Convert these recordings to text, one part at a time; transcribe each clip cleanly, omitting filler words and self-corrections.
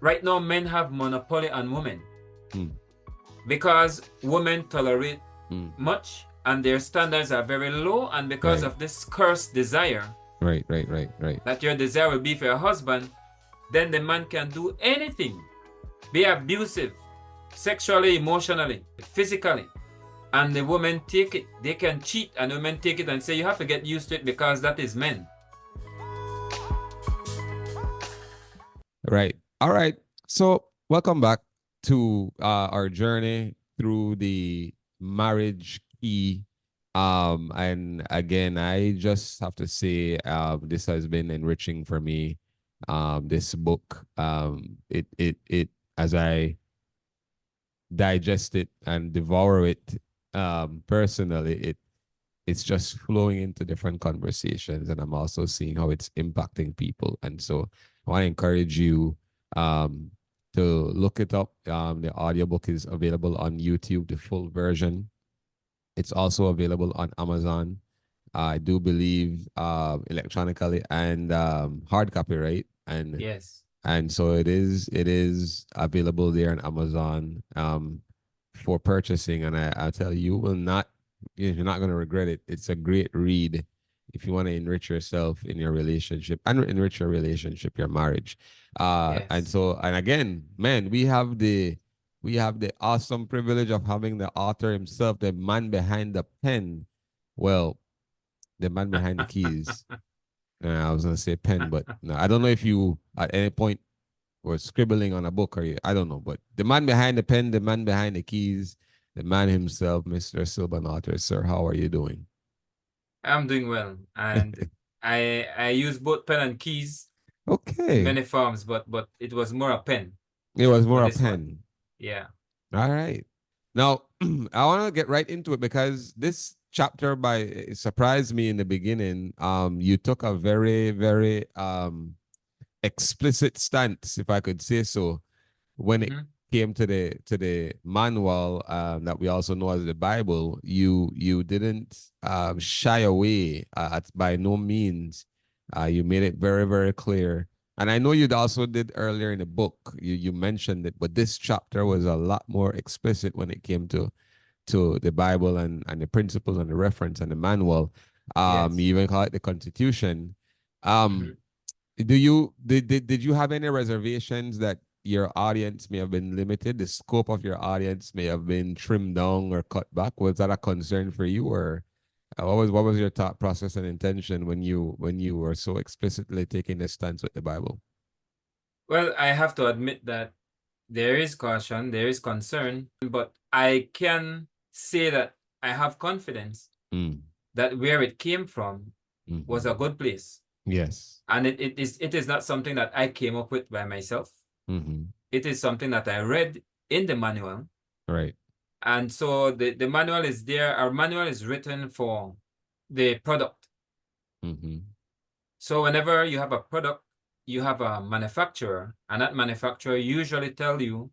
right now men have monopoly on women Mm. because women tolerate Mm. much and their standards are very low, and because Right. of this cursed desire Right. Right. Right. Right. that your desire will be for your husband, then the man can do anything, be abusive, sexually, emotionally, physically, and the women take it. They can cheat, and the women take it and say you have to get used to it because that is men. Right. All right. So welcome back to our journey through the marriage key. And again, I just have to say, this has been enriching for me. This book, it as I digest it and devour it, personally, it's just flowing into different conversations, and I'm also seeing how it's impacting people. And so I want to encourage you, um, to look it up. The audiobook is available on YouTube, the full version. It's also available on Amazon. I do believe, electronically and, hard copy, right? Yes. And so it is available there on Amazon, for purchasing. And I'll tell you, you will not, you're not going to regret it. It's a great read if you want to enrich yourself in your relationship and enrich your relationship, your marriage. And Yes. so, and again, man, we have the awesome privilege of having the author himself, the man behind the pen. Well, the man behind the keys. I was gonna say pen, but no, I don't know if you at any point were scribbling on a book, or I don't know. But the man behind the pen, the man behind the keys, the man himself, Mr. Sylburn Arthurs. Sir, how are you doing? I'm doing well, and I use both pen and keys in Okay. many forms, but it was more a pen It was for more a this one. pen. Yeah. All right. Now, I want to get right into it because this chapter, by it surprised me in the beginning. You took a very, very, explicit stance, if I could say so, when it Mhm. came to the manual, that we also know as the Bible. You didn't, shy away, by no means. You made it very, very clear. And I know you also did earlier in the book. You mentioned it, but this chapter was a lot more explicit when it came to the Bible, and the principles and the reference and the manual. Yes. You even call it the Constitution. Um, Mhm. did you have any reservations that your audience may have been limited? The scope of your audience may have been trimmed down or cut back. Was that a concern for you, or, what was your thought process and intention when you were so explicitly taking a stance with the Bible? Well, I have to admit that there is caution, there is concern, but I can say that I have confidence Mm. that where it came from was a Mm-hmm. good place. Yes. And it is not something that I came up with by myself. Mm-hmm. It is something that I read in the manual. Right. And so the manual is there. Our manual is written for the product. Mm-hmm. So whenever you have a product, you have a manufacturer, and that manufacturer usually tell you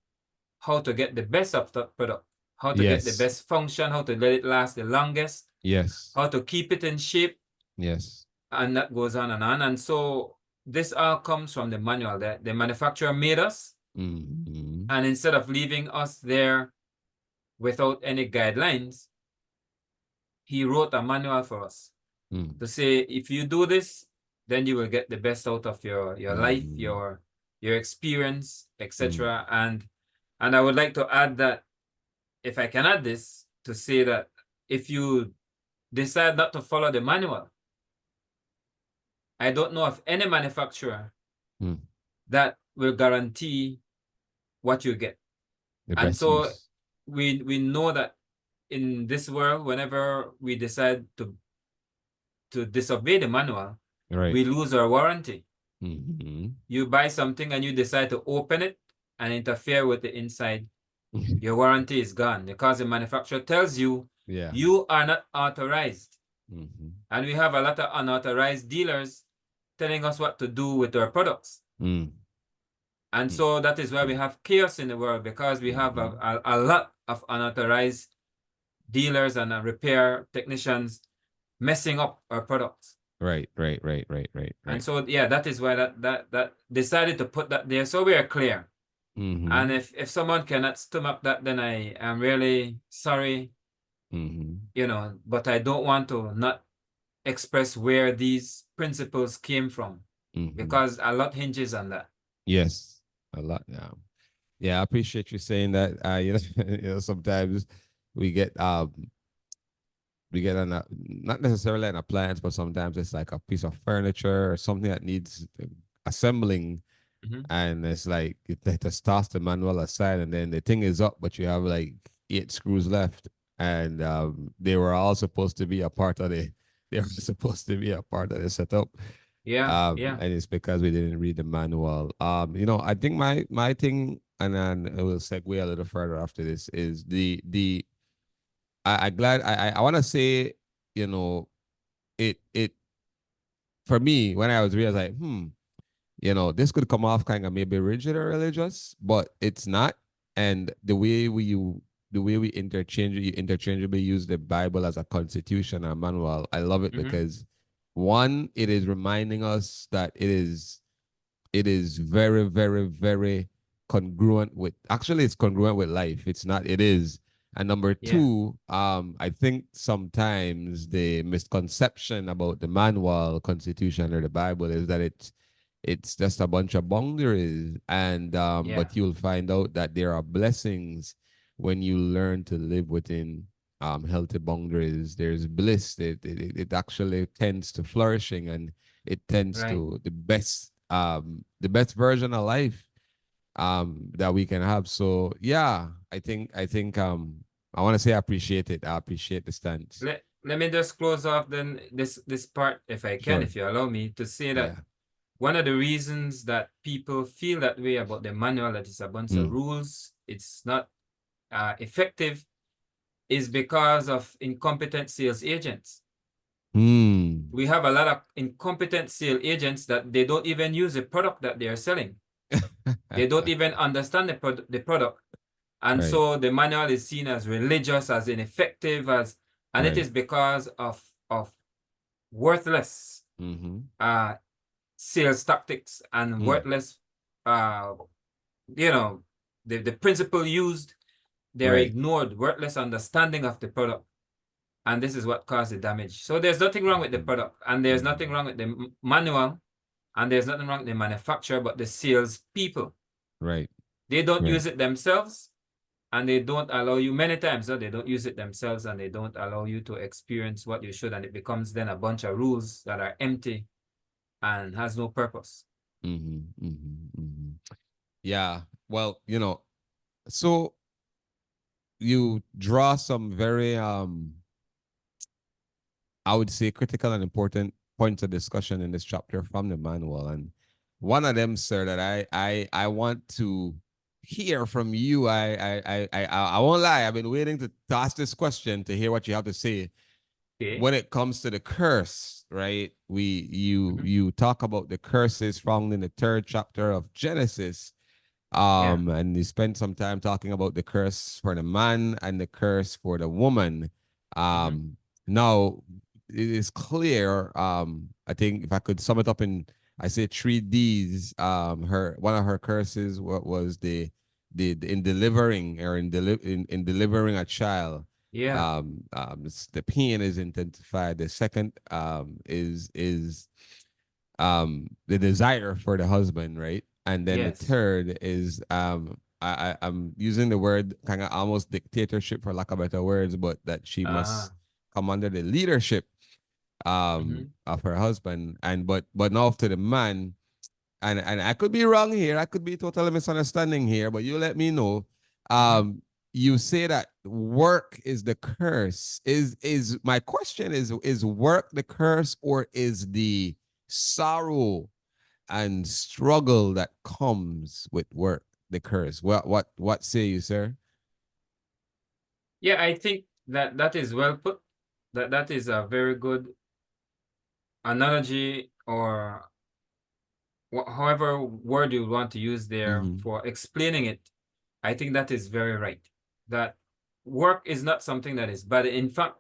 how to get the best of that product, how to get the Yes. best function, how to let it last the longest, Yes. how to keep it in shape, Yes. and that goes on and on. And so this all comes from the manual that the manufacturer made us, Mm-hmm. and instead of leaving us there without any guidelines, he wrote a manual for us Mm-hmm. to say if you do this, then you will get the best out of your life, Mm-hmm. your experience, Mm-hmm. etc. And I would like to add that, if I can add this, to say that if you decide not to follow the manual, I don't know of any manufacturer Mm. that will guarantee what you get. The And best so use. we know that in this world, whenever we decide to disobey the manual, Right. we lose our warranty. Mm-hmm. You buy something and you decide to open it and interfere with the inside, your warranty is gone because the manufacturer tells you Yeah. you are not authorized. Mm-hmm. And we have a lot of unauthorized dealers telling us what to do with our products. Mm. And so that is why we have chaos in the world, because we have Mm-hmm. a lot of unauthorized dealers and repair technicians messing up our products. Right, right, right, right, right, And right. so, yeah, that is why that decided to put that there so we are clear. And Mm-hmm. if someone cannot stomach that, then I am really sorry, Mm-hmm. but I don't want to not express where these principles came from, Mm-hmm. because a lot hinges on that. Yes, a lot. Yeah. Yeah, I appreciate you saying that. Sometimes we get on a not necessarily an appliance, but sometimes it's like a piece of furniture or something that needs assembling, Mm-hmm. and it's like they just toss the manual aside, and then the thing is up, but you have like 8 screws left, and they were all supposed to be a part of the. They were supposed to be a part of the setup, Yeah, yeah. and it's because we didn't read the manual. I think my thing, and then it will segue a little further after this, is the I glad I want to say, you know, it for me when I was real, I was like, this could come off kind of maybe rigid or religious, but it's not. And the way we interchangeably use the Bible as a constitution or manual, I love it Mm-hmm. because one, it is reminding us that it is very, very, very congruent with, actually it's congruent with life. It's not, it is. And number Yeah, two, I think sometimes the misconception about the manual, constitution, or the Bible is that it's just a bunch of boundaries. And yeah. but you'll find out that there are blessings when you learn to live within healthy boundaries. There's bliss. It actually tends to flourishing, and it tends Right. to the best version of life that we can have. So yeah, I think I want to say I appreciate it. I appreciate the stance. Let me just close off then this part, if I can, Sure. if you allow me, to say that Yeah. one of the reasons that people feel that way about the manual, that it's a bunch of Mm. rules, it's not effective, is because of incompetent sales agents. Mm. We have a lot of incompetent sales agents that they don't even use the product that they are selling. They don't even understand the product. And Right. so the manual is seen as religious, as ineffective, and it Right. is because of worthless Mm-hmm. uh, sales tactics and Mm. worthless, uh, you know, the principle used, they're Right. ignored, worthless understanding of the product. And this is what caused the damage. So there's nothing wrong with the Mm-hmm. product, and there's Mm-hmm. nothing wrong with the manual, and there's nothing wrong with the manufacturer, but the sales people. Right. They don't Right. use it themselves, and they don't allow you many times. So they don't use it themselves, and they don't allow you to experience what you should, and it becomes then a bunch of rules that are empty and has no purpose. Mm-hmm. Mm-hmm. Mm-hmm. Yeah. Well, so you draw some very I would say critical and important points of discussion in this chapter from the manual. And one of them, sir, that I want to hear from you. I won't lie. I've been waiting to ask this question to hear what you have to say Okay. when it comes to the curse, right? You Mm-hmm. you talk about the curses found in the third chapter of Genesis. Yeah. And you spent some time talking about the curse for the man and the curse for the woman. Mm-hmm. Now it is clear. I think if I could sum it up in, I say 3 Ds. Her one of her curses was the in delivering or in delivering a child. Yeah. The pain is intensified. The second is the desire for the husband, right? And then the Yes. third is I'm using the word kind of almost dictatorship for lack of better words, but that she Uh-huh. must come under the leadership Mm-hmm. of her husband. And but now to the man, and I could be wrong here, I could be totally misunderstanding here, but you let me know. Mm-hmm. You say that work is the curse. Is my question is work the curse, or is the sorrow and struggle that comes with work the curse? What say you, sir? Yeah, I think that that is well put. That is a very good analogy, or however word you want to use there Mm-hmm. for explaining it. I think that is very right. That work is not something that is bad. In fact,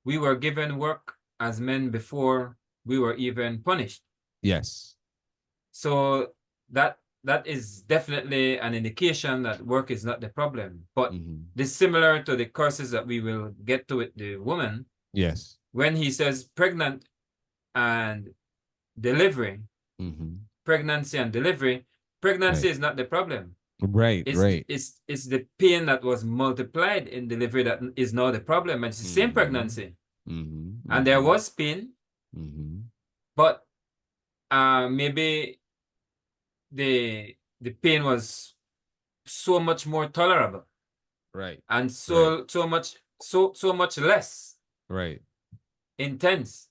we were given work as men before we were even punished. Yes. So that that is definitely an indication that work is not the problem. But Mm-hmm. this similar to the curses that we will get to with the woman. Yes. When he says pregnant and delivery, Mm-hmm. pregnancy and delivery, pregnancy Right. is not the problem. Right. Right. It's the pain that was multiplied in delivery that is now the problem. And it's the same Mm-hmm. pregnancy. Mm-hmm. And there Mm-hmm. was pain, Mm-hmm. but maybe the pain was so much more tolerable Right. and Right. so much less Right. intense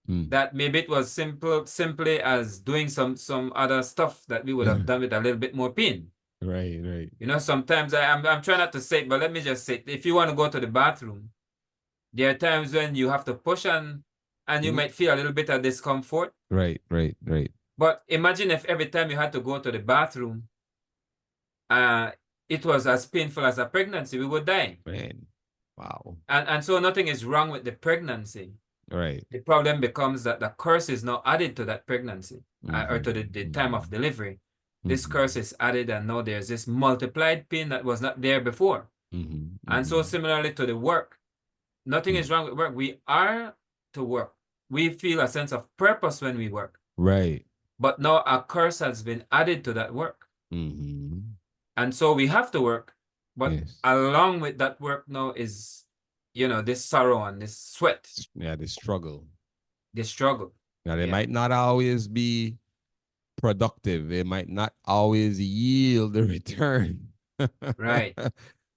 Mm. that maybe it was simply as doing some other stuff that we would have done with a little bit more pain. Right. Right. You know, sometimes I'm trying not to say it, but let me just say it. If you want to go to the bathroom, there are times when you have to push and you Mm. might feel a little bit of discomfort. Right. Right. Right. But imagine if every time you had to go to the bathroom, uh, it was as painful as a pregnancy, we would die. Man. Wow. And so nothing is wrong with the pregnancy. Right. The problem becomes that the curse is now added to that pregnancy or to Mm-hmm. the time Mm-hmm. of delivery. This Mm-hmm. curse is added, and now there's this multiplied pain that was not there before. Mm-hmm. And so Mm-hmm. similarly to the work, nothing is wrong with work. We are to work. We feel a sense of purpose when we work. Right. But now a curse has been added to that work. Mm-hmm. And so we have to work. But Yes. along with that work now is, you know, this sorrow and this sweat, Yeah, the struggle. this struggle. Now, they Yeah. might not always be productive. It might not always yield the return. Right.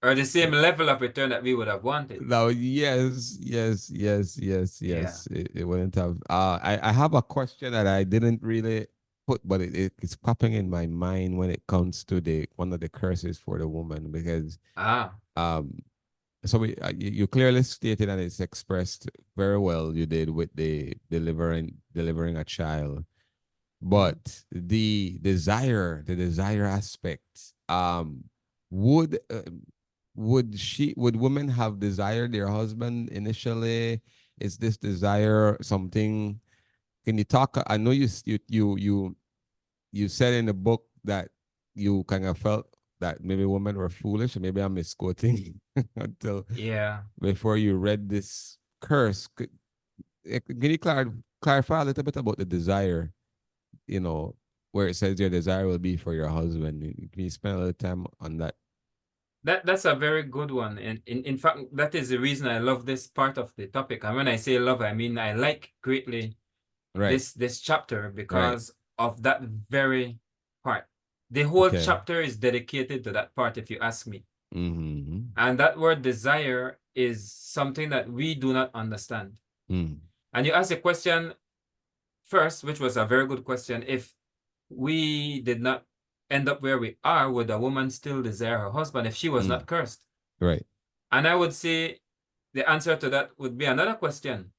Or the same level of return that we would have wanted. Now, yes, yes, yes, yes, Yeah. yes. It wouldn't have. I have a question that I didn't really put, but it's popping in my mind when it comes to the one of the curses for the woman because Ah, um so you clearly stated and it's expressed very well you did with the delivering a child, mhm. but the desire aspect, would would women have desired their husband initially? Is this desire something? Can you talk? I know you said in the book that you kind of felt that maybe women were foolish. Maybe I'm misquoting until Yeah. before you read this curse. Can you clarify a little bit about the desire? You know, where it says your desire will be for your husband. Can you spend a little time on that? That's a very good one. And in fact, that is the reason I love this part of the topic. And when I say love, I mean I like greatly Right. this chapter Right. because of that very part. The whole Okay. chapter is dedicated to that part, if you ask me. Mm-hmm. And that word desire is something that we do not understand. Mm. And you asked a question first, which was a very good question. If we did not end up where we are, would a woman still desire her husband if she was Mm. not cursed? Right. And I would say the answer to that would be another question.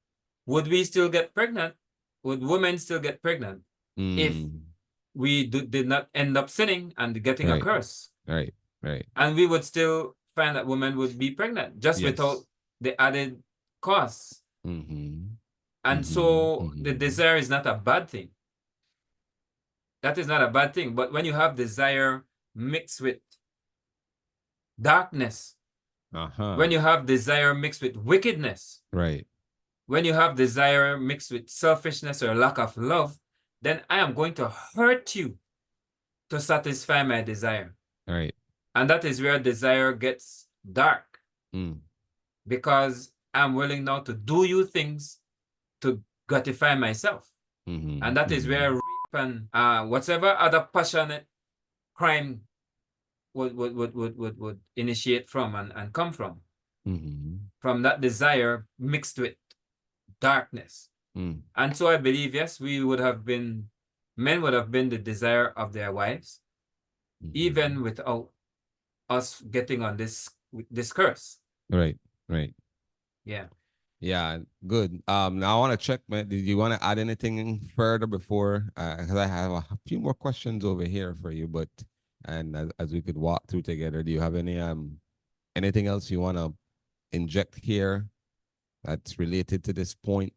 Would we still get pregnant? Would women still get pregnant if Mm. we did not end up sinning and getting a Right. curse? Right. Right. And we would still find that women would be pregnant just without Yes. the added costs. Mm-hmm. And Mm-hmm. so the Mm-hmm. desire is not a bad thing. That is not a bad thing. But when you have desire mixed with darkness, Uh-huh. when you have desire mixed with wickedness, Right. when you have desire mixed with selfishness or lack of love, then I am going to hurt you to satisfy my desire. Right. And that is where desire gets dark Mm. because I'm willing now to do you things to gratify myself. Mm-hmm. And that is Mm-hmm. where rape and whatever other passionate crime would initiate from and come Mm-hmm. from that desire mixed with darkness. Mm. And so I believe, yes, men would have been the desire of their wives, Mm-hmm. even without us getting on this curse. Right. Right. Yeah. Yeah, good. Now I want to check, man. Did you want to add anything further before? Because I have a few more questions over here for you, but and as we could walk through together, do you have anything else you want to inject here that's related to this point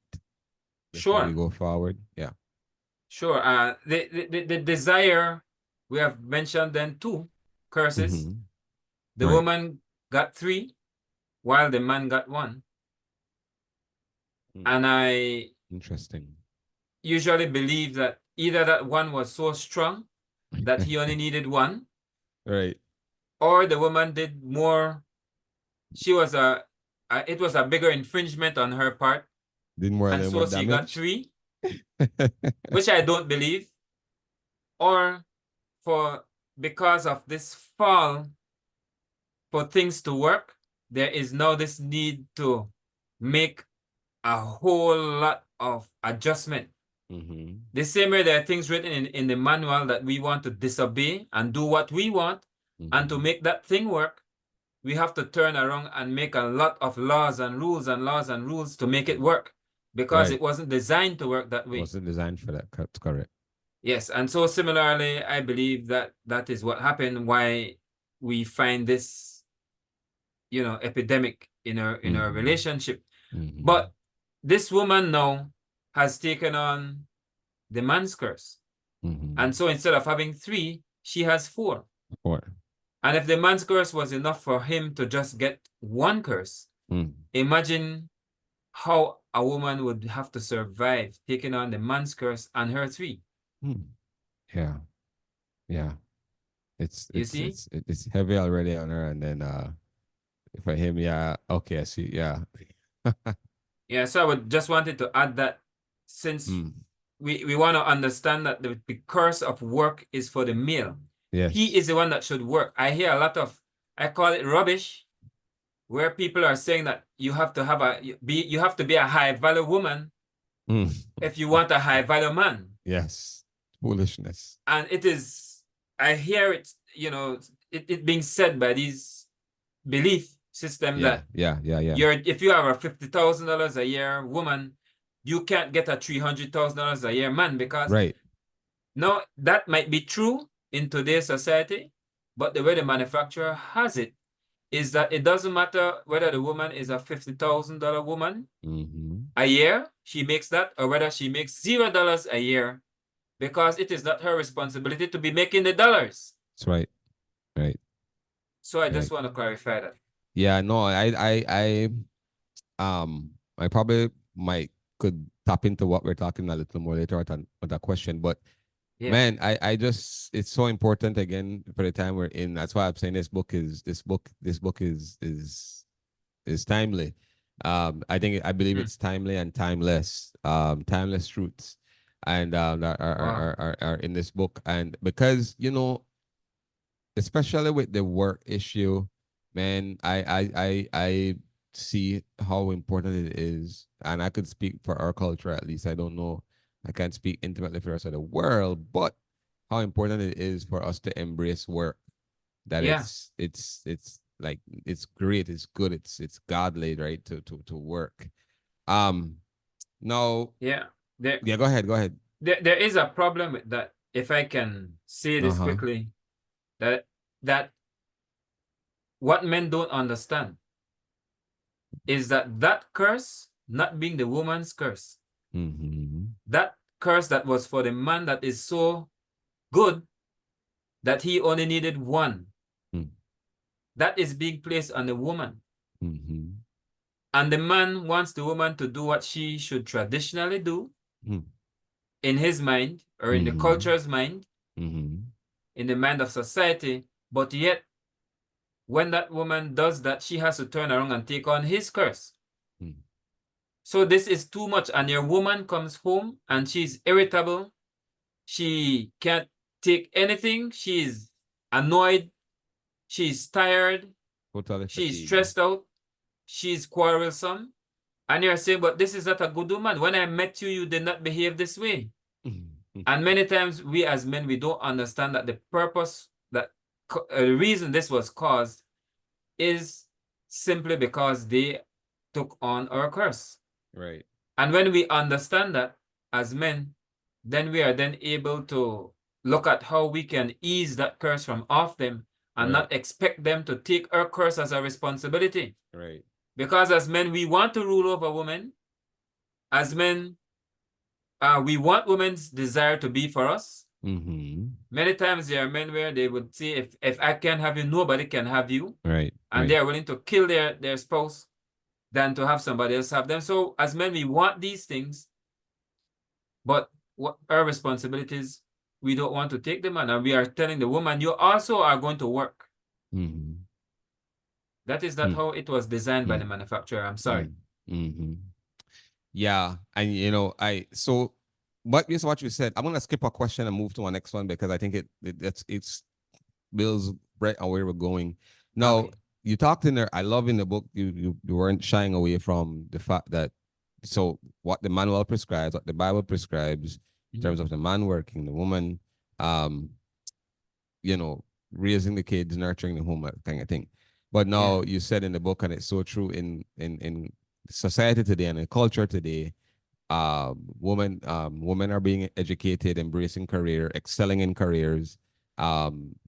before we Sure. go forward? Yeah. Sure. The desire we have mentioned then 2 curses. Mhm. The Right. woman got 3, while the man got 1. Mm. And I Interesting. usually believe that either that one was so strong that he only needed 1, Right. or the woman did more. She was it was a bigger infringement on her part, Did more and than more so she got damage. 3, which I don't believe. Or for because of this fall, for things to work, there is now this need to make a whole lot of adjustment. Mm-hmm. The same way there are things written in the manual that we want to disobey and do what we want, and to Mm-hmm. make that thing work, we have to turn around and make a lot of laws and rules and laws and rules to make it work, because Right. it wasn't designed to work that way. Wasn't designed for that. That's correct. Yes, and so similarly, I believe that that is what happened, why we find this, epidemic in our Mm-hmm. relationship. Mm-hmm. But this woman now has taken on the man's curse. Mm-hmm. And so instead of having 3, she has 4. Or. And if the man's curse was enough for him to just get 1 curse, Mm. imagine how a woman would have to survive taking on the man's curse and her 3. Mm. Yeah. Yeah. It's You it's see? it's it's heavy already on her, and then for him, yeah. Okay, I see. Yeah. Yeah, so I would just wanted to add that, since Mm. we want to understand that the curse of work is for the male. He Yes. is the one that should work. I hear a lot of, I call it rubbish, where people are saying that you have to be a high value woman Mm. if you want a high value man. Yes. Foolishness. And it is, I hear it, it being said by these belief system Yeah. that Yeah. Yeah. Yeah. if you have a $50,000 a year woman, you can't get a $300,000 a year man, because Right. no, that might be true in today's society, but the way the manufacturer has it is that it doesn't matter whether the woman is a $50,000 woman Mm-hmm. a year, she makes that, or whether she makes $0 a year, because it is not her responsibility to be making the dollars. That's right. Right. So I just Right. want to clarify that. Yeah. No. I probably might could tap into what we're talking a little more later on that question, but Yeah. man, I just it's so important again for the time we're in. That's why I'm saying this book is timely. I believe Hmm. it's timely and timeless. Timeless truths, and that Wow. are in this book. And because especially with the work issue, man, I see how important it is, and I could speak for our culture at least. I don't know, I can't speak intimately for the rest of the world, but how important it is for us to embrace work. That Yeah. it's like it's great, it's good, it's godly, right? To work. Now, Yeah. There, yeah, go ahead. there is a problem with that. If I can say Uh this huh. quickly, that what men don't understand is that curse not being the woman's curse. Mm-hmm. That curse that was for the man that is so good that he only needed 1. That is being placed on the woman. Mm-hmm. And the man wants the woman to do what she should traditionally do Mm-hmm. in his mind, or in the Mm-hmm. culture's mind, Mm-hmm. in the mind of society. But yet, when that woman does that, she has to turn around and take on his curse. Mm-hmm. So this is too much. And your woman comes home and she's irritable. She can't take anything. She's annoyed. She's tired. Totally She's fatigued. stressed out. She's quarrelsome. And you're saying, but this is not a good woman. When I met you, you did not behave this way. And many times we as men, we don't understand that the purpose, that the reason this was caused is simply because they took on our curse. Right. And when we understand that as men, then we are then able to look at how we can ease that curse from off them, and Right. not expect them to take our curse as a responsibility. Right. Because as men, we want to rule over women. As men, we want women's desire to be for us. Mm-hmm. Many times there are men where they would say, if I can't have you, nobody can have you. Right. And they are willing to kill their spouse than to have somebody else have them. So as men, we want these things, but what our responsibilities, we don't want to take them on. And we are telling the woman, you also are going to work. Mm-hmm. That is not how it was designed by the manufacturer. I'm sorry. Mm-hmm. Yeah, and so what is what you said. I'm gonna skip a question and move to our next one because I think it's builds right on where we're going. Now, Okay. you talked in there. I love in the book you weren't shying away from the fact that so what the manual prescribes, what the Bible prescribes in terms of the man working, the woman, um, raising the kids, nurturing the home, that kind of thing. But now you said in the book, and it's so true in society today and in culture today, women are being educated, embracing career, excelling in careers,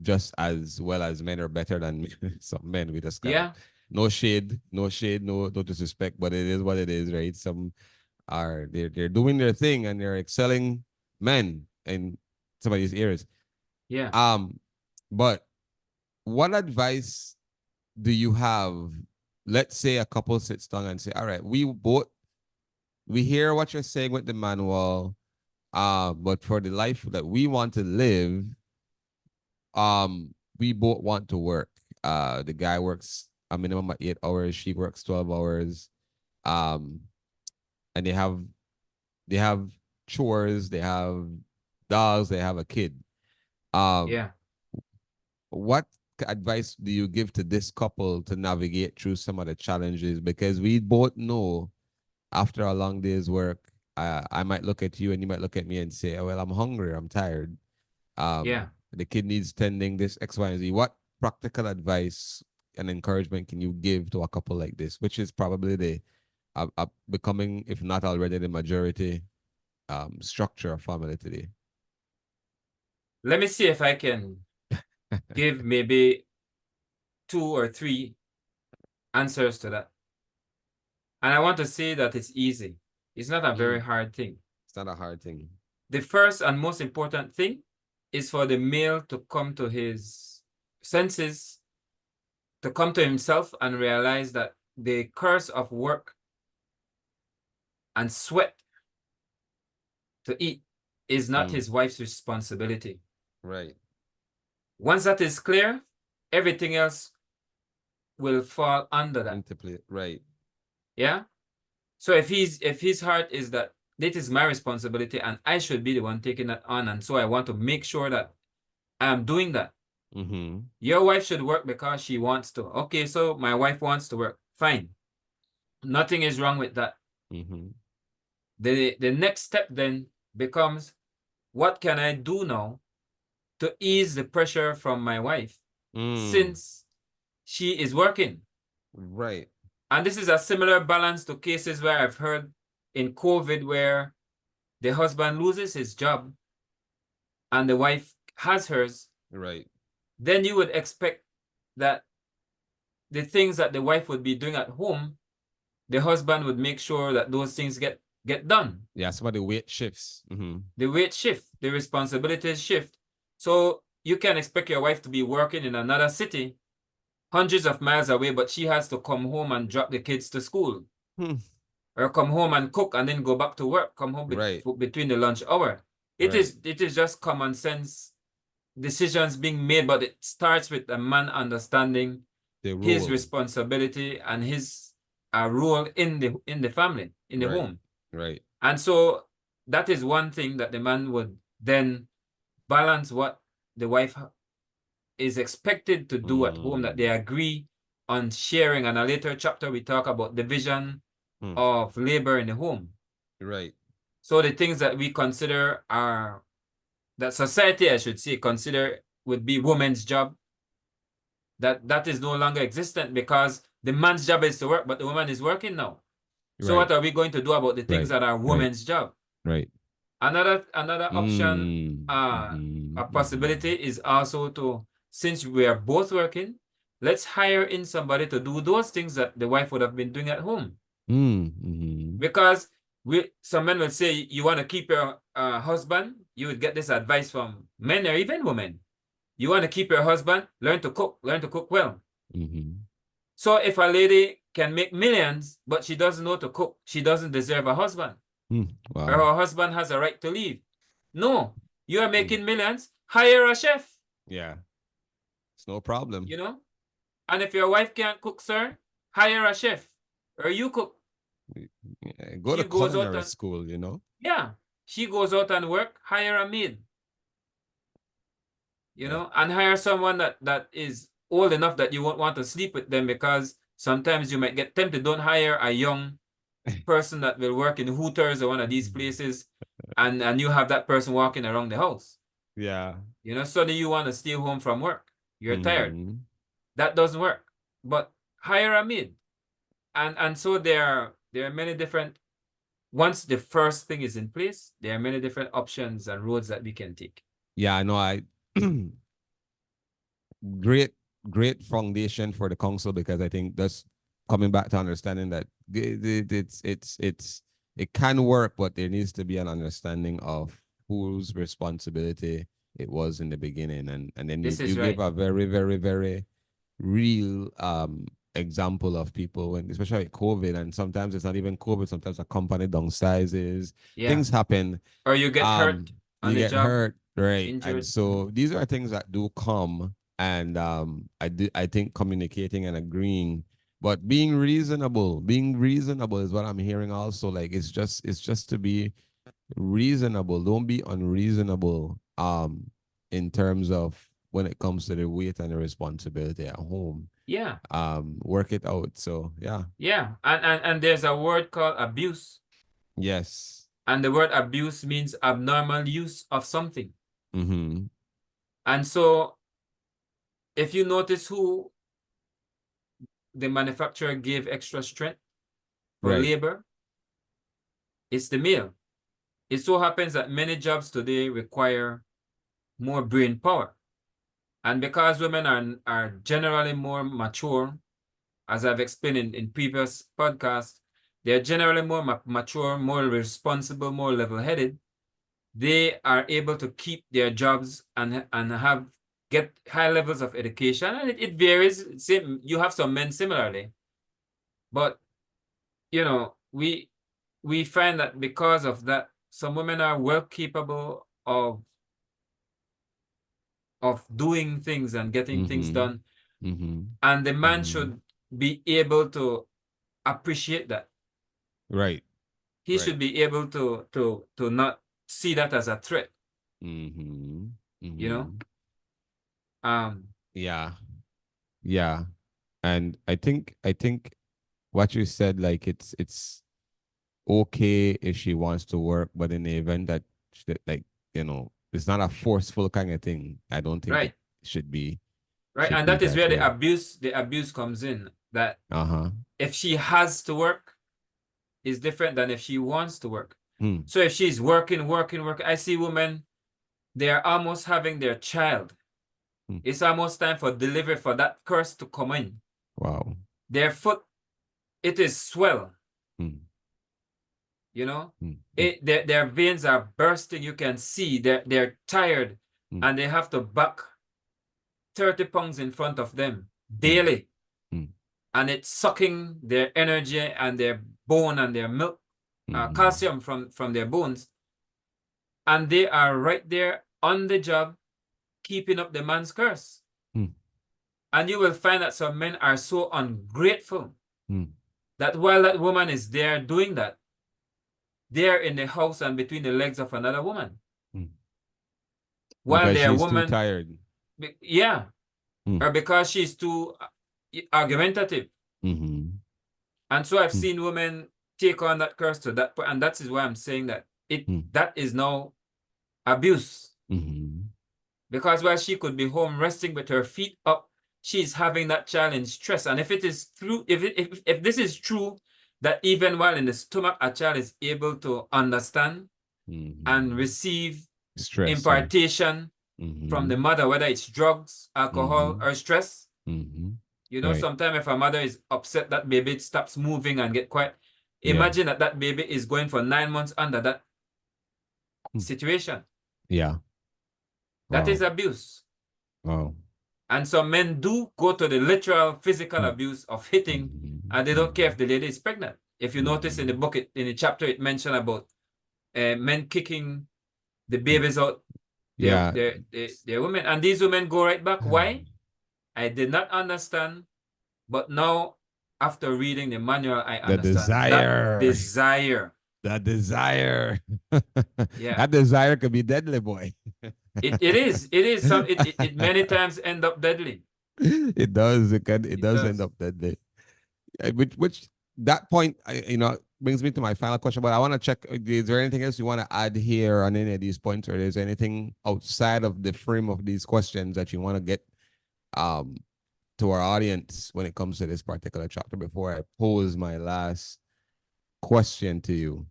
just as well as men are better than some men. We just gotta no shade, no disrespect, but it is what it is, right? Some are they're doing their thing and they're excelling men in somebody's ears. Yeah. But what advice do you have? Let's say a couple sits down and say, all right, we hear what you're saying with the manual, but for the life that we want to live, we both want to work. The guy works a minimum of 8 hours, she works 12 hours. Um, and they have chores, they have dogs, they have a kid. Um, Yeah. what advice do you give to this couple to navigate through some of the challenges? Because we both know after a long day's work, I might look at you and you might look at me and say, oh, well, I'm hungry, I'm tired. Yeah. The kid needs tending, this X, Y, and Z. What practical advice and encouragement can you give to a couple like this, which is probably the becoming, if not already, the majority structure of family today? Let me see if I can give maybe 2 or 3 answers to that. And I want to say that it's easy. It's not a very hard thing. It's not a hard thing. The first and most important thing is for the male to come to his senses, to come to himself and realize that the curse of work and sweat to eat is not his wife's responsibility. Right. Once that is clear, everything else will fall under that. Interplay. Right. Yeah. So if his heart is that it is my responsibility and I should be the one taking that on, and so I want to make sure that I am doing that. Your wife should work because she wants to. Okay, so my wife wants to work. Fine. Nothing is wrong with that. The next step then becomes, what can I do now to ease the pressure from my wife since she is working? Right. And this is a similar balance to cases where I've heard in COVID where the husband loses his job and the wife has hers. Right. Then you would expect that the things that the wife would be doing at home, the husband would make sure that those things get done. Yeah, some of the weight shifts. The weight shift, the responsibilities shift. So you can expect your wife to be working in another city, hundreds of miles away, but she has to come home and drop the kids to school. Or come home and cook and then go back to work, come home between the lunch hour. It is just common sense decisions being made, but it starts with a man understanding his responsibility and his role in the family, in the home. Right. And so that is one thing that the man would then balance what the wife is expected to do at home, that they agree on sharing. And a later chapter, we talk about division of labor in the home. Right. So the things that we consider are, that society, I should say, consider would be women's job, that is no longer existent because the man's job is to work, but the woman is working now. So what are we going to do about the things that are women's job? Right. Another option, a possibility is also to, since we are both working, let's hire in somebody to do those things that the wife would have been doing at home. Because some men will say, you want to keep your husband you would get this advice from men or even women. You want to keep your husband, learn to cook well. So if a lady can make millions, but she doesn't know to cook, she doesn't deserve a husband. Wow. Or her husband has a right to leave. No, you are making millions, hire a chef. Yeah. It's no problem. You know? And if your wife can't cook, sir, hire a chef. Or you cook. Yeah, go She to goes out culinary and, school, you know? yeah, she goes out and work, hire a maid. You know, and hire someone that is old enough that you won't want to sleep with them, because sometimes you might get tempted. Don't hire a young person that will work in Hooters or one of these places, and you have that person walking around the house. Yeah. You know, suddenly you want to stay home from work. You're tired. Mhm. That doesn't work. But hire a maid. And so there are many different, once the first thing is in place, there are many different options and roads that we can take. Yeah, I know. Great foundation for the council, because I think that's coming back to understanding that it can work, but there needs to be an understanding of whose responsibility it was in the beginning, and then This you is give right. a very very very real example of people, when especially with COVID, and sometimes it's not even COVID, sometimes a company downsizes, Yeah. things happen, Or you get hurt on you the get job, hurt, right? And injured. so these are things that do come, and I think communicating and agreeing, but being reasonable is what I'm hearing also. Like it's just to be reasonable. Don't be unreasonable in terms of when it comes to the weight and the responsibility at home. Yeah. Work it out. So yeah. Yeah. And there's a word called abuse. Yes. And the word abuse means abnormal use of something. Mm-hmm. And so if you notice who the manufacturer gave extra strength for Right. labor, it's the male. It so happens that many jobs today require more brain power. And because women are generally more mature, as I've explained in previous podcasts, they're generally more mature, more responsible, more level-headed. They are able to keep their jobs and get high levels of education. And it varies. Same, you have some men similarly. But, you know, we find that because of that, some women are well capable of doing things and getting things done. And the man should be able to appreciate that. Right. He Right. should be able to not see that as a threat. You know? Yeah. Yeah. And I think what you said, like it's okay if she wants to work, but in the event that like, it's not a forceful kind of thing, I don't think it Right. should be Right. And that is that where way. the abuse comes in. That Uh-huh. if she has to work, is different than if she wants to work. Hmm. So if she's working, I see women, they're almost having their child. It's almost time for delivery, for that curse to come in. Wow. Their foot, it is swell. You know, their veins are bursting. You can see they're tired, and they have to back 30 pounds in front of them daily. And it's sucking their energy and their bone and their milk, calcium from their bones. And they are right there on the job, keeping up the man's curse. And you will find that some men are so ungrateful that while that woman is there doing that, they're in the house and between the legs of another woman. While Because their she's too woman, tired. yeah, or because she's too argumentative. And so I've seen women take on that curse to that point, and that is why I'm saying that that is now abuse. Because while she could be home resting with her feet up, she's having that child in stress. And if it is true, if this is true, that even while in the stomach, a child is able to understand and receive Stress, impartation from the mother, whether it's drugs, alcohol, or stress. You know, right. sometimes if a mother is upset, that baby stops moving and get quiet. Imagine that baby is going for 9 months under that situation. Yeah. That is Wow. abuse. Wow. And some men do go to the literal physical Mm. abuse of hitting, and they don't care if the lady is pregnant. If you notice in the book, in the chapter, it mentioned about men kicking the babies out, Yeah. their women. And these women go right back. Why? I did not understand, but now, after reading the manual, I The understand. That desire. desire. The desire. Yeah. That desire could be deadly, boy. It is. It is. It many times end up deadly. It does. It It does end does. up deadly. Which that point, brings me to my final question. But I want to check. Is there anything else you want to add here on any of these points, or is there anything outside of the frame of these questions that you want to get um to our audience when it comes to this particular chapter before I pose my last question to you?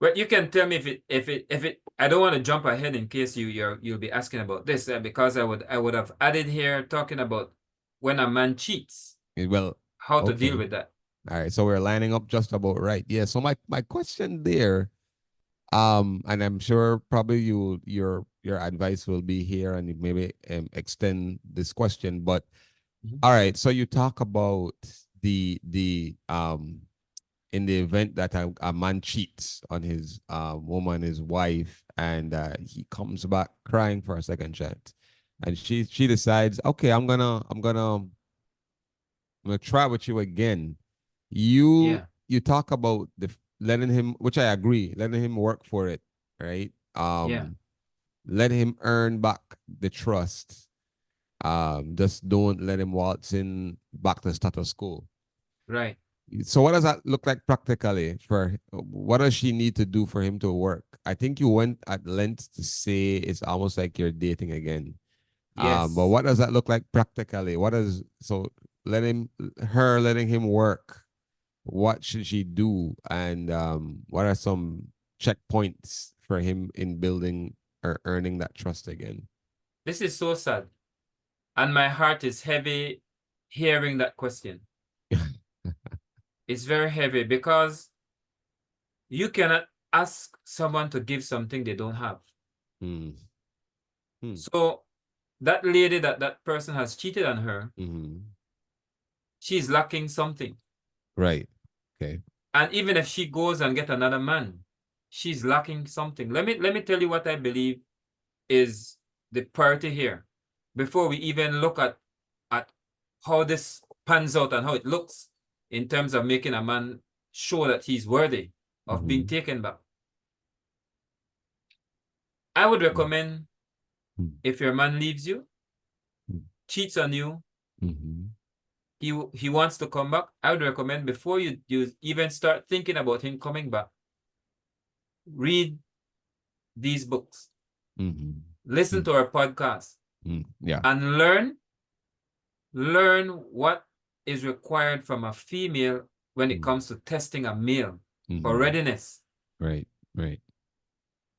But you can tell me if it. I don't want to jump ahead in case you'll be asking about this because I would have added here talking about when a man cheats, Well, how to deal okay. with that. All right. So we're lining up just about right. Yeah. So my question there, and I'm sure probably your advice will be here and you maybe extend this question. But all right. So you talk about the in the event that a man cheats on his woman, his wife, and he comes back crying for a second chance, and she decides, okay, I'm gonna try with you again. You Yeah, you talk about the letting him, which I agree, letting him work for it, right? yeah, Let him earn back the trust. Just don't let him waltz in back to status quo. right. So what does that look like practically for what does she need to do for him to work? I think you went at length to say it's almost like you're dating again. But Yes. what does that look like practically? What is so letting him work? What should she do? And what are some checkpoints for him in building or earning that trust again? This is so sad. And my heart is heavy hearing that question. It's very heavy because you cannot ask someone to give something they don't have. Hmm. Hmm. So that lady that person has cheated on her, Mhm. she's lacking something. Right. Okay. And even if she goes and get another man, she's lacking something. Let me tell you what I believe is the priority here. Before we even look at how this pans out and how it looks in terms of making a man show that he's worthy of being Mhm. taken back. I would Mm. recommend Mm. if your man leaves you, Mm. cheats on you, Mhm. he wants to come back, I would recommend before you even start thinking about him coming back, read these books, Mhm. listen Mm. to our podcast, Yeah. and learn what is required from a female when it Mm. comes to testing a male for Mhm. readiness. Right. Right.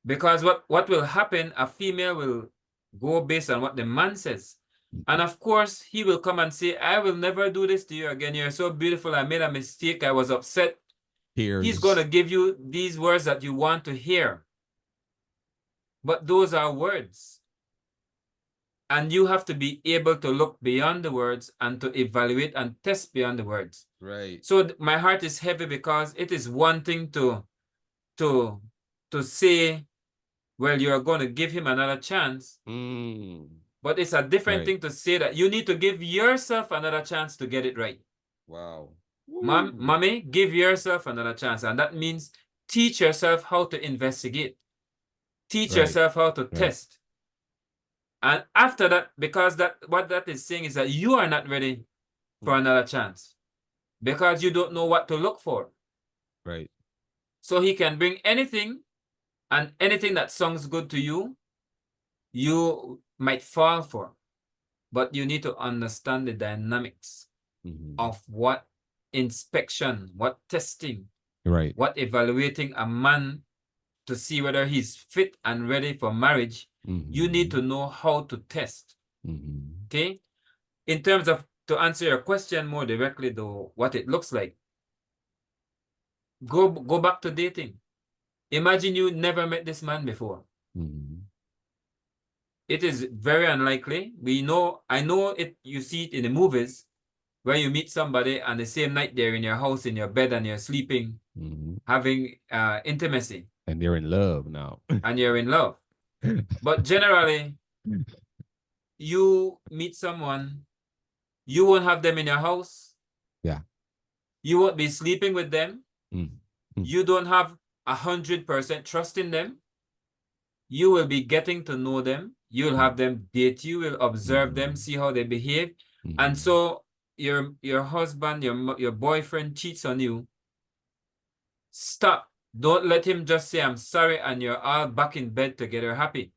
Because what will happen, a female will go based on what the man says. And of course, he will come and say, I will never do this to you again. You're so beautiful. I made a mistake. I was upset. He's going to Tears. give you these words that you want to hear. But those are words. And you have to be able to look beyond the words and to evaluate and test beyond the words. Right. So my heart is heavy because it is one thing to to say, well, you're going to give him another chance, Mm. but it's a different Right. thing to say that you need to give yourself another chance to get it right. Wow. Woo. Mommy, give yourself another chance. And that means teach yourself how to investigate. Teach Right. yourself how to Right. test. And after that, because that what that is saying is that you are not ready for Mm. another chance because you don't know what to look for. Right. So he can bring anything, and anything that sounds good to you, you might fall for. But you need to understand the dynamics Mhm. of what inspection, what testing, Right. what evaluating a man to see whether he's fit and ready for marriage. You need to Mhm. know how to test. Mhm. Okay? In terms of, to answer your question more directly though, what it looks like, go back to dating. Imagine you never met this man before. Mm-hmm. It is very unlikely. I know it, you see it in the movies where you meet somebody and the same night they're in your house, in your bed, and you're sleeping, Mm-hmm. having intimacy, And they're in love now. and you're in love. But generally, you meet someone, you won't have them in your house. Yeah. You won't be sleeping with them. Mm-hmm. You don't have 100% trust in them. You will be getting to know them. You'll have them date you. Will observe them, see how they behave, and so your husband, your boyfriend cheats on you. Stop. Don't let him just say I'm sorry and you're all back in bed together happy.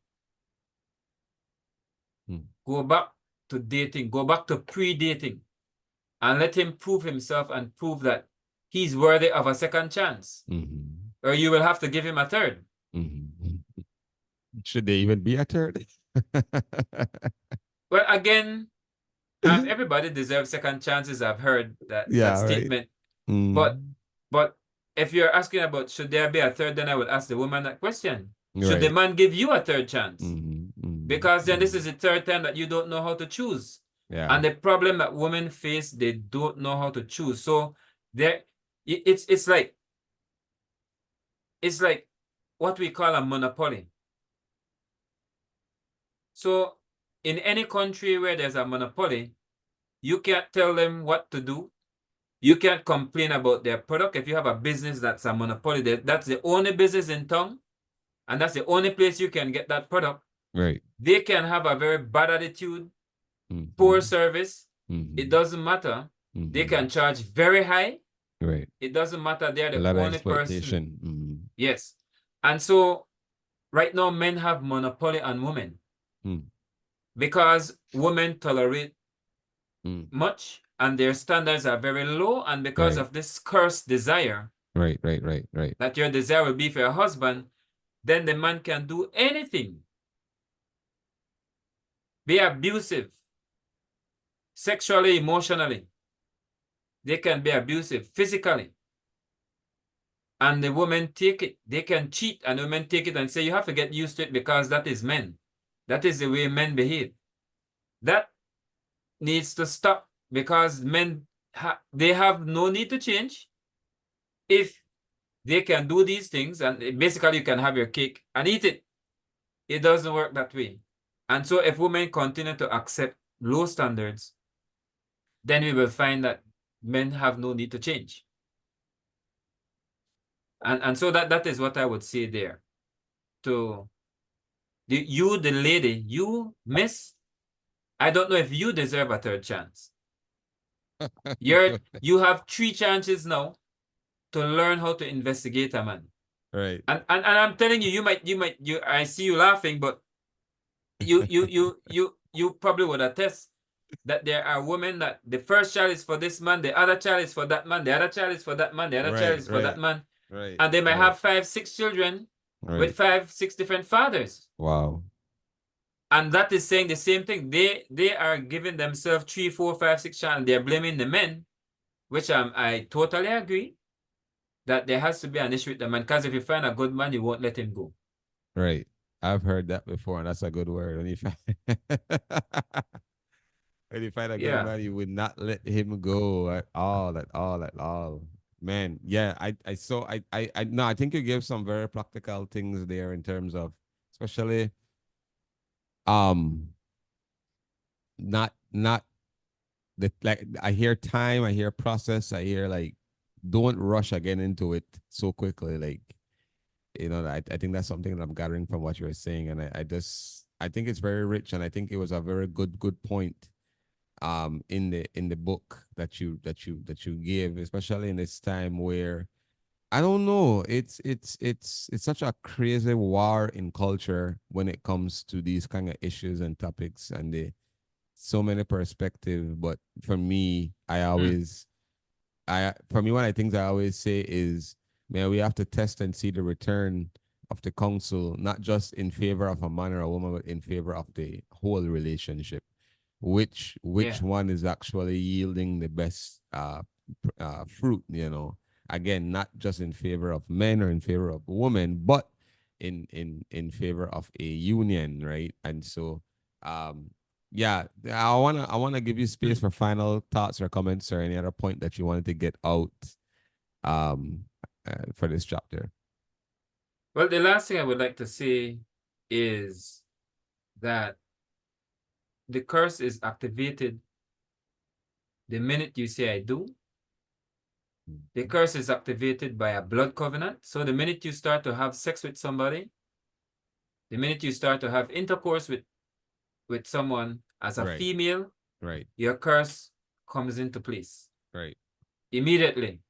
Go back to dating. Go back to pre-dating, and let him prove himself and prove that he's worthy of a second chance, or you will have to give him a third. Should they even be a third? Well, again, everybody deserves second chances. I've heard that Yeah, right. statement. But if you're asking about should there be a third, then I would ask the woman that question. Should the Right. man give you a third chance? Because then this is the third time that you don't know how to choose. Yeah. And the problem that women face, they don't know how to choose. So it's like what we call a monopoly. So in any country where there's a monopoly, you can't tell them what to do. You can't complain about their product. If you have a business that's a monopoly, that's the only business in town, and that's the only place you can get that product. Right. They can have a very bad attitude, poor service. It doesn't matter. They can charge very high. Right. It doesn't matter. They're the A lot of only exploitation. person. Yes. And so right now, men have monopoly on women because women tolerate much and their standards are very low. And because of this cursed desire, Right. that your desire will be for your husband, then the man can do anything. Be abusive, sexually, emotionally. They can be abusive physically. And the women take it. They can cheat and the women take it and say, you have to get used to it because that is men. That is the way men behave. That needs to stop because men, they have no need to change. If they can do these things and basically you can have your cake and eat it. It doesn't work that way. And so if women continue to accept low standards, then we will find that men have no need to change. And so that is what I would say there. To the lady, you miss, I don't know if you deserve a third chance. You have 3 chances now to learn how to investigate a man. Right. And I'm telling you, I see you laughing, but you probably would attest that there are women that the first child is for this man, the other child is for that man, the other child is for that man, the other child is for that man. Right. And they might have 5, 6 children with 5, 6 different fathers. Wow. And that is saying the same thing. They are giving themselves 3, 4, 5, 6 children. They're blaming the men, which I totally agree that there has to be an issue with the man. Because if you find a good man, you won't let him go. Right. I've heard that before, and that's a good word. When you find, when you find a good man, you would not let him go at all, at all, at all. Man, yeah, no, I think you gave some very practical things there in terms of, especially, not the, like, I hear time, I hear process, I hear like, don't rush again into it so quickly. Like, I think that's something that I'm gathering from what you're saying, and I think it's very rich, and I think it was a very good point in the book that you gave, especially in this time where I don't know, it's such a crazy war in culture when it comes to these kind of issues and topics, and so many perspectives. But for me, for me, one of the things I always say is, man, we have to test and see the return of the counsel, not just in favor of a man or a woman, but in favor of the whole relationship. Which one is actually yielding the best fruit, Again, not just in favor of men or in favor of women, but in favor of a union, right? And so yeah, I wanna give you space for final thoughts or comments or any other point that you wanted to get out um for this chapter. Well, the last thing I would like to say is that the curse is activated the minute you say I do. The curse is activated by a blood covenant. So the minute you start to have sex with somebody, the minute you start to have intercourse with someone as a Right. female, Right. your curse comes into place Right. immediately.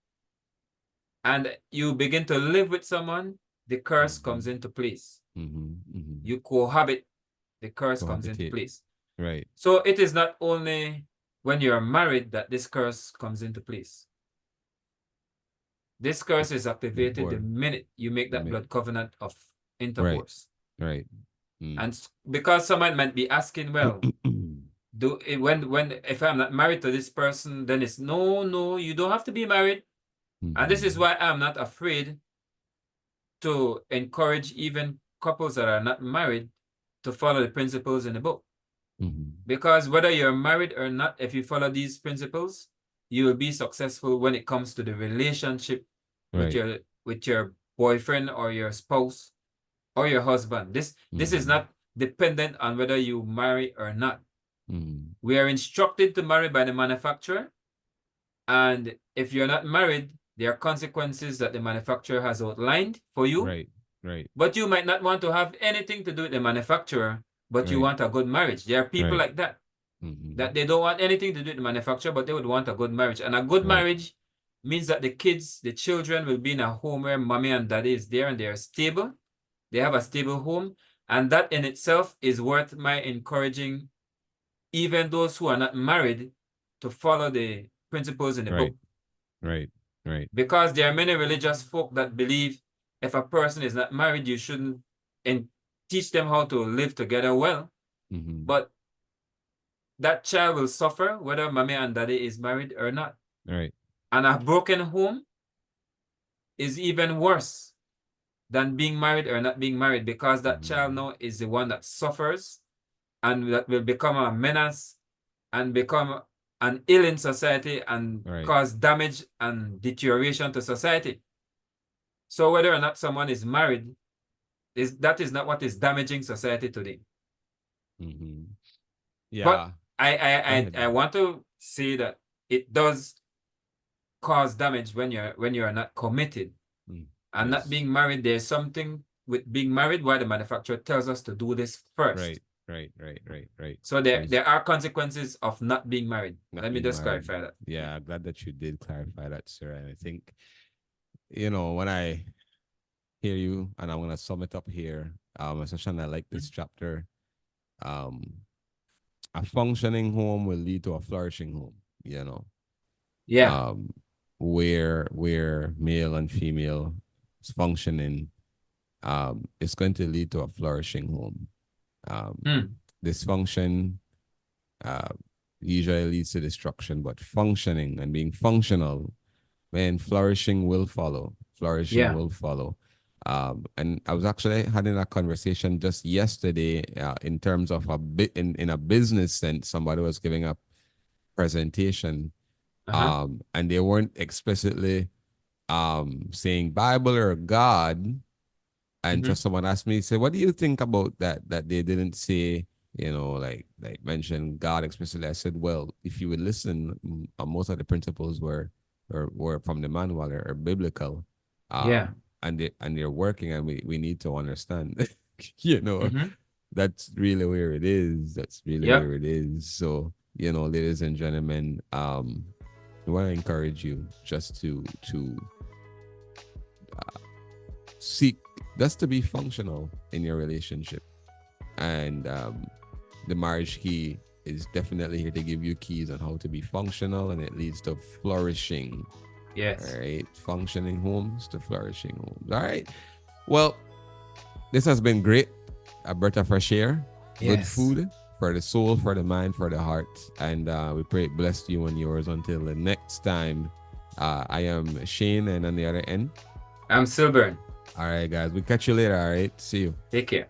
And you begin to live with someone, the curse comes into place. You cohabit, the curse comes into Cohabitate. place. Right. So it is not only when you're married that this curse comes into place. This curse is activated the Before. minute you make that blood covenant of intercourse. Right. And because someone might be asking, well, if I'm not married to this person, then it's no, you don't have to be married. And this is why I'm not afraid to encourage even couples that are not married to follow the principles in the book. Because whether you're married or not, if you follow these principles, you will be successful when it comes to the relationship with your boyfriend or your spouse or your husband. This is not dependent on whether you marry or not. We are instructed to marry by the manufacturer, and if you're not married, there are consequences that the manufacturer has outlined for you. Right. But you might not want to have anything to do with the manufacturer, but you want a good marriage. There are people like that, that they don't want anything to do with the manufacturer, but they would want a good marriage. And a good marriage means that the children will be in a home where mommy and daddy is there and they are stable. They have a stable home. And that in itself is worth my encouraging even those who are not married to follow the principles in the book. Right. Because there are many religious folk that believe if a person is not married, you shouldn't teach them how to live together well. But that child will suffer whether mommy and daddy is married or not. Right. And a broken home is even worse than being married or not being married, because that child now is the one that suffers and that will become a menace and become an ill in society and cause damage and deterioration to society. So whether or not someone is married, that is not what is damaging society today. Yeah. But I want to say that it does cause damage when you're not committed. And not being married, there's something with being married why the manufacturer tells us to do this first. Right. So there are consequences of not being married. Let me just clarify that. Yeah, I'm glad that you did clarify that, sir. And I think, when I hear you, and I'm gonna sum it up here, especially I like this chapter. A functioning home will lead to a flourishing home, Yeah. Where male and female is functioning, it's going to lead to a flourishing home. Dysfunction usually leads to destruction, but functioning and being functional, man, flourishing will follow. Will follow. And I was actually having a conversation just yesterday in terms of in a business sense. Somebody was giving a presentation, and they weren't explicitly saying Bible or God. And just someone asked me, say, what do you think about that they didn't say, like mention God explicitly? I said, well, if you would listen, most of the principles were from the manual or biblical. And they're working, and we need to understand, that's really where it is. That's really where it is. So, ladies and gentlemen, I want to encourage you just to seek just to be functional in your relationship. And the marriage key is definitely here to give you keys on how to be functional, and it leads to flourishing. Yes. All right. Functioning homes to flourishing homes. All right. Well, this has been great. A breath of fresh air. Good food for the soul, for the mind, for the heart. And we pray it bless you and yours until the next time. I am Shane, and on the other end, I'm Sylburn. All right, guys. We'll catch you later. All right. See you. Take care.